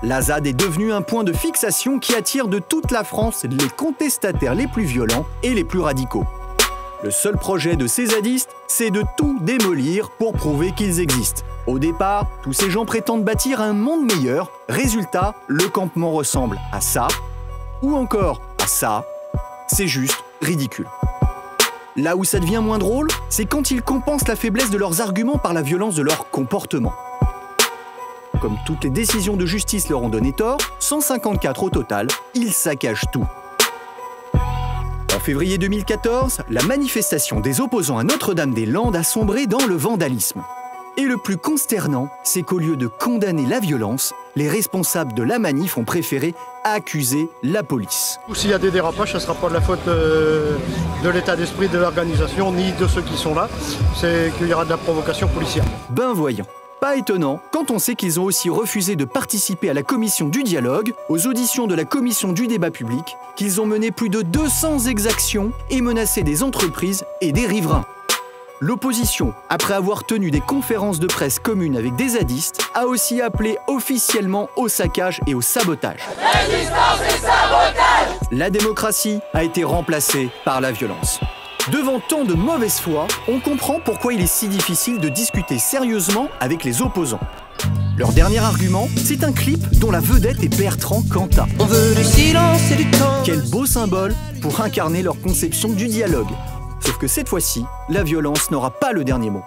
La ZAD est devenue un point de fixation qui attire de toute la France les contestataires les plus violents et les plus radicaux. Le seul projet de ces zadistes, c'est de tout démolir pour prouver qu'ils existent. Au départ, tous ces gens prétendent bâtir un monde meilleur. Résultat, le campement ressemble à ça, ou encore à ça. C'est juste ridicule. Là où ça devient moins drôle, c'est quand ils compensent la faiblesse de leurs arguments par la violence de leur comportement. Comme toutes les décisions de justice leur ont donné tort, 154 au total, ils saccagent tout. En février 2014, la manifestation des opposants à Notre-Dame-des-Landes a sombré dans le vandalisme. Et le plus consternant, c'est qu'au lieu de condamner la violence, les responsables de la manif ont préféré accuser la police. S'il y a des dérapages, ce ne sera pas de la faute de l'état d'esprit de l'organisation ni de ceux qui sont là, c'est qu'il y aura de la provocation policière. Ben voyons. Pas étonnant, quand on sait qu'ils ont aussi refusé de participer à la commission du dialogue, aux auditions de la commission du débat public, qu'ils ont mené plus de 200 exactions et menacé des entreprises et des riverains. L'opposition, après avoir tenu des conférences de presse communes avec des zadistes, a aussi appelé officiellement au saccage et au sabotage. Résistance et sabotage! La démocratie a été remplacée par la violence. Devant tant de mauvaise foi, on comprend pourquoi il est si difficile de discuter sérieusement avec les opposants. Leur dernier argument, c'est un clip dont la vedette est Bertrand Cantat. On veut du silence et du temps. Quel beau symbole pour incarner leur conception du dialogue. Sauf que cette fois-ci, la violence n'aura pas le dernier mot.